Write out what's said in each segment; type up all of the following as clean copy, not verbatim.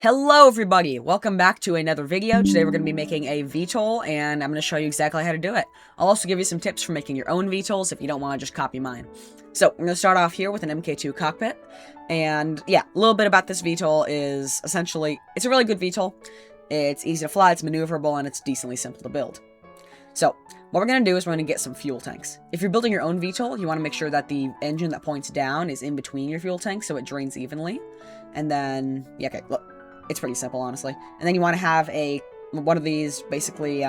Hello everybody, welcome back to another video. Today we're going to be making a VTOL and I'm going to show you exactly how to do it. I'll also give you some tips for making your own VTOLs if you don't want to just copy mine. So we're going to start off here with an MK2 cockpit. And yeah, a little bit about this VTOL is essentially, it's a really good VTOL. It's easy to fly, it's maneuverable, and it's decently simple to build. So what we're going to do is we're going to get some fuel tanks. If you're building your own VTOL, you want to make sure that the engine that points down is in between your fuel tanks so it drains evenly. And then, yeah, okay, look. It's pretty simple, honestly. And then you want to have one of these, basically,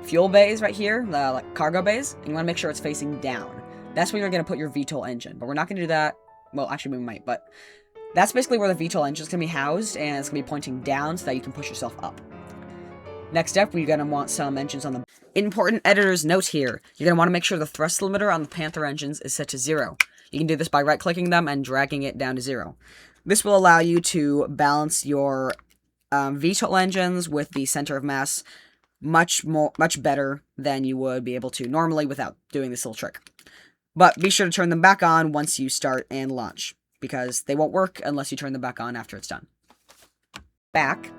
fuel bays right here, like cargo bays, and you want to make sure it's facing down. That's where you're going to put your VTOL engine, but we're not going to do that. Well, actually, we might, but that's basically where the VTOL engine is going to be housed, and it's going to be pointing down so that you can push yourself up. Next up, we're going to want some engines on the... Important editor's note here. You're going to want to make sure the thrust limiter on the Panther engines is set to 0. You can do this by right-clicking them and dragging it down to 0. This will allow you to balance your VTOL engines with the center of mass much better than you would be able to normally without doing this little trick. But be sure to turn them back on once you start and launch, because they won't work unless you turn them back on after it's done. Back,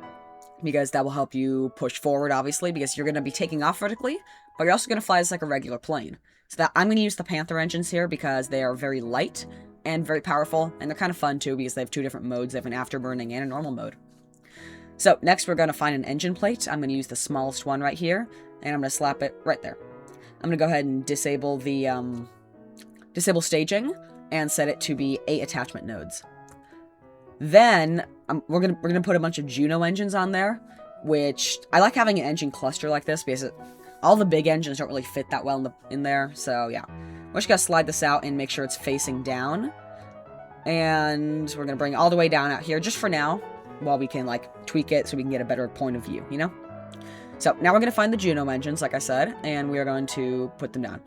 because that will help you push forward, obviously, because you're going to be taking off vertically, but you're also going to fly as like a regular plane. So that I'm going to use the Panther engines here because they are very light and very powerful, and they're kind of fun too because they have two different modes. They have an afterburning and a normal mode. So next we're going to find an engine plate. I'm going to use the smallest one right here, and I'm going to slap it right there. I'm going to go ahead and disable the disable staging and set it to be 8 attachment nodes. Then we're gonna put a bunch of Juno engines on there, which I like having an engine cluster like this because all the big engines don't really fit that well in there. So yeah. We're just going to slide this out and make sure it's facing down. And we're going to bring it all the way down out here just for now, while we can, like, tweak it so we can get a better point of view, you know? So, now we're going to find the Juno engines, like I said, and we are going to put them down.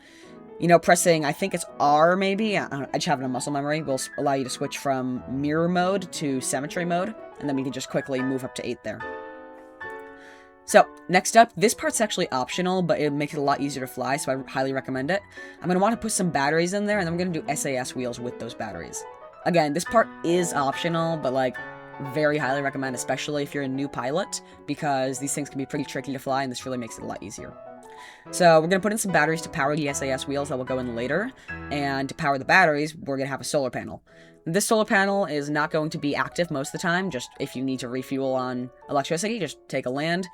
You know, pressing, I think it's R, maybe? I don't know, I just have it in muscle memory. Will allow you to switch from mirror mode to symmetry mode, and then we can just quickly move up to 8 there. So, next up, this part's actually optional, but it makes it a lot easier to fly, so I highly recommend it. I'm going to want to put some batteries in there, and then I'm going to do SAS wheels with those batteries. Again, this part is optional, but, like, very highly recommend, especially if you're a new pilot, because these things can be pretty tricky to fly, and this really makes it a lot easier. So, we're going to put in some batteries to power the SAS wheels that will go in later, and to power the batteries, we're going to have a solar panel. This solar panel is not going to be active most of the time, just if you need to refuel on electricity, just take a land,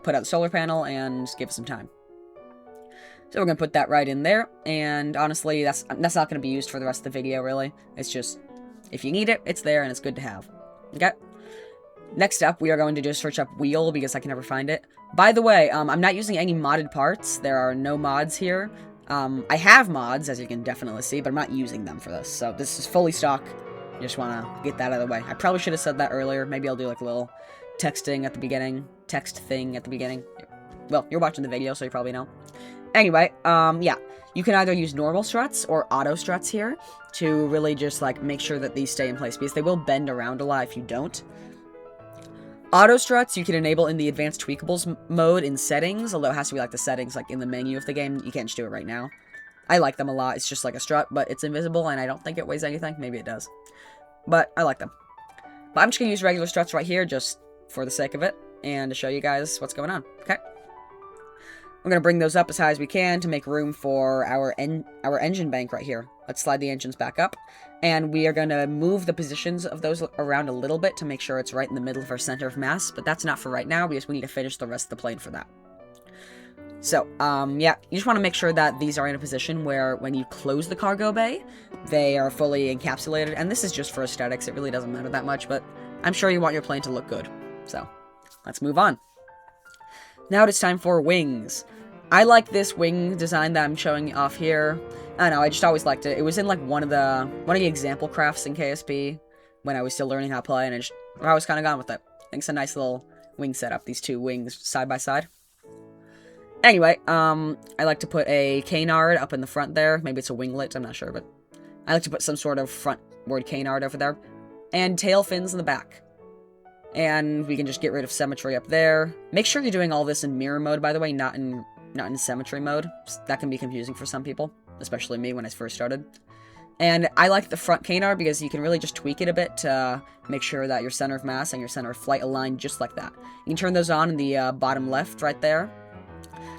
put out the solar panel, and give it some time. So we're going to put that right in there, and honestly, that's not going to be used for the rest of the video, really. It's just, if you need it, it's there, and it's good to have. Okay? Next up, we are going to just search up wheel, because I can never find it. By the way, I'm not using any modded parts. There are no mods here. I have mods, as you can definitely see, but I'm not using them for this. So this is fully stock. Just want to get that out of the way. I probably should have said that earlier. Maybe I'll do like a little text thing at the beginning. Well, you're watching the video, so you probably know. Anyway, yeah. You can either use normal struts or auto struts here to really just, like, make sure that these stay in place, because they will bend around a lot if you don't. Auto struts you can enable in the advanced tweakables mode in settings, although it has to be, like, the settings, like, in the menu of the game. You can't just do it right now. I like them a lot. It's just like a strut, but it's invisible, and I don't think it weighs anything. Maybe it does. But I like them. But I'm just going to use regular struts right here, just for the sake of it, and to show you guys what's going on. Okay? We're going to bring those up as high as we can to make room for our engine bank right here. Let's slide the engines back up, and we are going to move the positions of those around a little bit to make sure it's right in the middle of our center of mass, but that's not for right now, because we need to finish the rest of the plane for that. So, yeah, you just want to make sure that these are in a position where when you close the cargo bay, they are fully encapsulated, and this is just for aesthetics. It really doesn't matter that much, but I'm sure you want your plane to look good. So, let's move on. Now it's time for wings. I like this wing design that I'm showing off here. I don't know, I just always liked it. It was in like one of the example crafts in KSP when I was still learning how to play, and I was kind of gone with it. I think it's a nice little wing setup, these two wings side by side. Anyway, I like to put a canard up in the front there. Maybe it's a winglet, I'm not sure, but I like to put some sort of frontward canard over there. And tail fins in the back. And we can just get rid of symmetry up there. Make sure you're doing all this in mirror mode, by the way, not in symmetry mode. That can be confusing for some people, especially me when I first started. And I like the front canard because you can really just tweak it a bit to make sure that your center of mass and your center of flight align just like that. You can turn those on in the bottom left right there.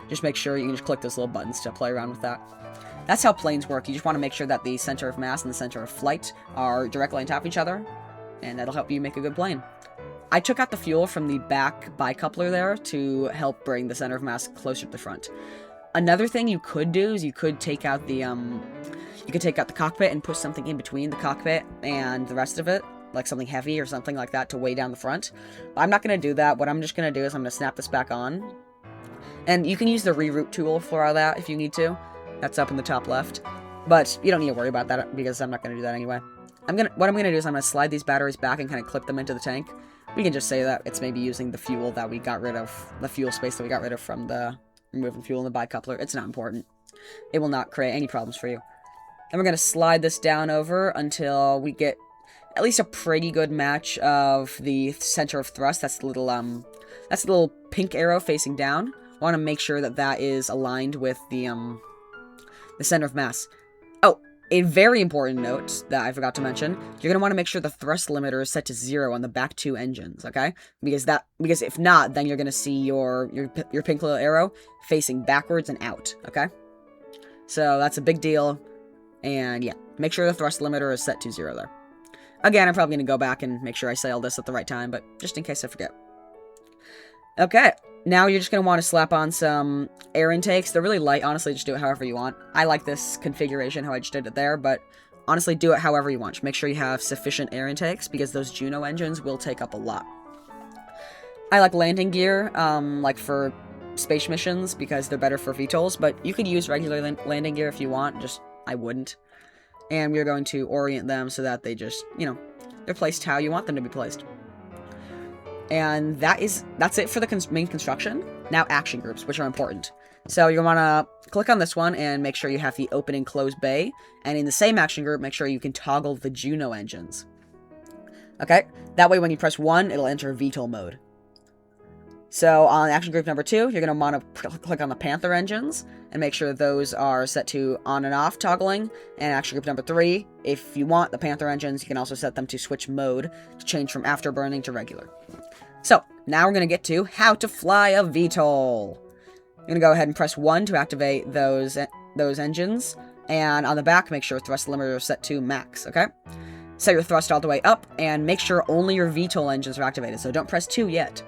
Just make sure you can just click those little buttons to play around with that. That's how planes work. You just want to make sure that the center of mass and the center of flight are directly on top of each other, and that'll help you make a good plane. I took out the fuel from the back bicoupler there to help bring the center of mass closer to the front. Another thing you could do is you could take out the cockpit and put something in between the cockpit and the rest of it, like something heavy or something like that to weigh down the front. But I'm not going to do that. What I'm just going to do is I'm going to snap this back on. And you can use the reroute tool for all that if you need to. That's up in the top left. But you don't need to worry about that because I'm not going to do that anyway. What I'm going to do is I'm going to slide these batteries back and kind of clip them into the tank. We can just say that it's maybe using the fuel that we got rid of, the fuel space that we got rid of from the removing fuel in the bicoupler. It's not important. It will not create any problems for you. And we're going to slide this down over until we get at least a pretty good match of the center of thrust. That's the little pink arrow facing down. I want to make sure that that is aligned with the center of mass. Oh, a very important note that I forgot to mention, you're going to want to make sure the thrust limiter is set to 0 on the back 2 engines, okay? Because if not, then you're going to see your pink little arrow facing backwards and out, okay? So that's a big deal, and yeah, make sure the thrust limiter is set to 0 there. Again, I'm probably going to go back and make sure I say all this at the right time, but just in case I forget. Okay, now you're just going to want to slap on some air intakes. They're really light, honestly, just do it however you want. I like this configuration, how I just did it there, but honestly, do it however you want. Just make sure you have sufficient air intakes, because those Juno engines will take up a lot. I like landing gear, like for space missions, because they're better for VTOLs, but you could use regular landing gear if you want, just I wouldn't. And we're going to orient them so that they just, they're placed how you want them to be placed. And that's it for the main construction. Now action groups, which are important. So you're going to want to click on this one and make sure you have the open and close bay. And in the same action group, make sure you can toggle the Juno engines. Okay? That way when you press 1, it'll enter VTOL mode. So on action group number 2, you're going to want to click on the Panther engines and make sure those are set to on and off toggling. And action group number 3, if you want the Panther engines, you can also set them to switch mode to change from afterburning to regular. So, now we're going to get to how to fly a VTOL. You're going to go ahead and press 1 to activate those engines. And on the back, make sure thrust limiter is set to max, okay? Set your thrust all the way up, and make sure only your VTOL engines are activated, so don't press 2 yet.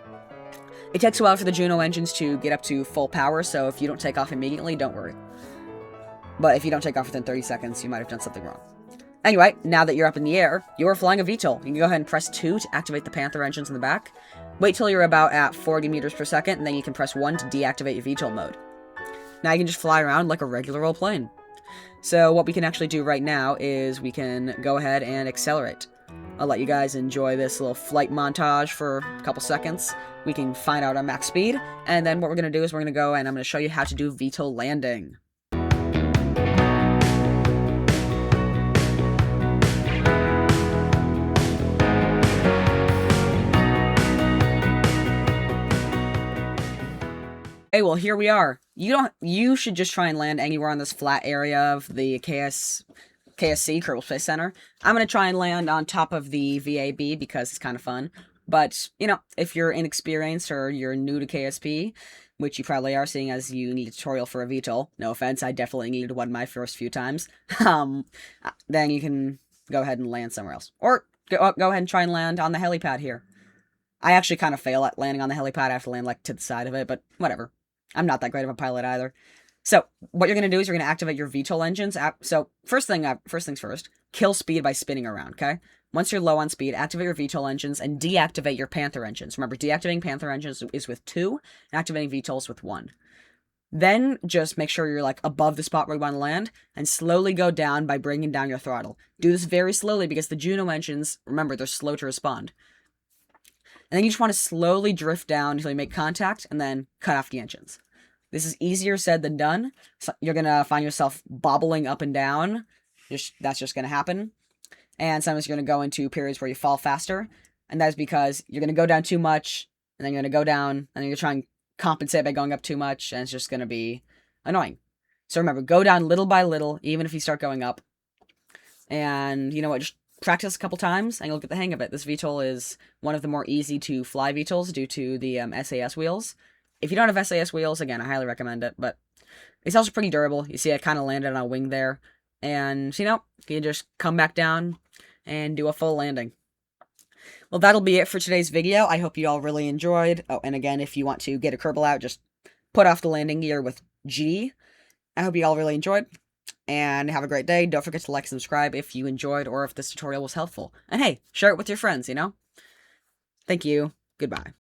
It takes a while for the Juno engines to get up to full power, so if you don't take off immediately, don't worry. But if you don't take off within 30 seconds, you might have done something wrong. Anyway, now that you're up in the air, you are flying a VTOL. You can go ahead and press 2 to activate the Panther engines in the back. Wait till you're about at 40 meters per second, and then you can press 1 to deactivate your VTOL mode. Now you can just fly around like a regular old plane. So what we can actually do right now is we can go ahead and accelerate. I'll let you guys enjoy this little flight montage for a couple seconds. We can find out our max speed, and then what we're going to do is we're going to go and I'm going to show you how to do VTOL landing. Hey, well, here we are. You should just try and land anywhere on this flat area of the KSC, Kerbal Space Center. I'm going to try and land on top of the VAB because it's kind of fun. But, if you're inexperienced or you're new to KSP, which you probably are, seeing as you need a tutorial for a VTOL, no offense, I definitely needed one my first few times, then you can go ahead and land somewhere else. Or go ahead and try and land on the helipad here. I actually kind of fail at landing on the helipad. I have to land, to the side of it, but whatever. I'm not that great of a pilot either. So, what you're going to do is you're going to activate your VTOL engines. So, first things first, kill speed by spinning around, okay? Once you're low on speed, activate your VTOL engines and deactivate your Panther engines. Remember, deactivating Panther engines is with 2, and activating VTOLs with 1. Then, just make sure you're, above the spot where you want to land, and slowly go down by bringing down your throttle. Do this very slowly because the Juno engines, remember, they're slow to respond. And then you just want to slowly drift down until you make contact, and then cut off the engines. This is easier said than done. So you're going to find yourself bobbling up and down. That's just going to happen. And sometimes you're going to go into periods where you fall faster. And that's because you're going to go down too much, and then you're going to go down, and then you're trying to compensate by going up too much, and it's just going to be annoying. So remember, go down little by little, even if you start going up. And you know what, just practice a couple times and you'll get the hang of it. This VTOL is one of the more easy to fly VTOLs due to the SAS wheels. If you don't have SAS wheels, again, I highly recommend it, but it's also pretty durable. You see, I kind of landed on a wing there, and you know, you just come back down and do a full landing. Well, that'll be it for today's video. I hope you all really enjoyed. Oh, and again, if you want to get a Kerbal out, just put off the landing gear with G. I hope you all really enjoyed, and have a great day. Don't forget to like and subscribe if you enjoyed or if this tutorial was helpful. And hey, share it with your friends, you know? Thank you. Goodbye.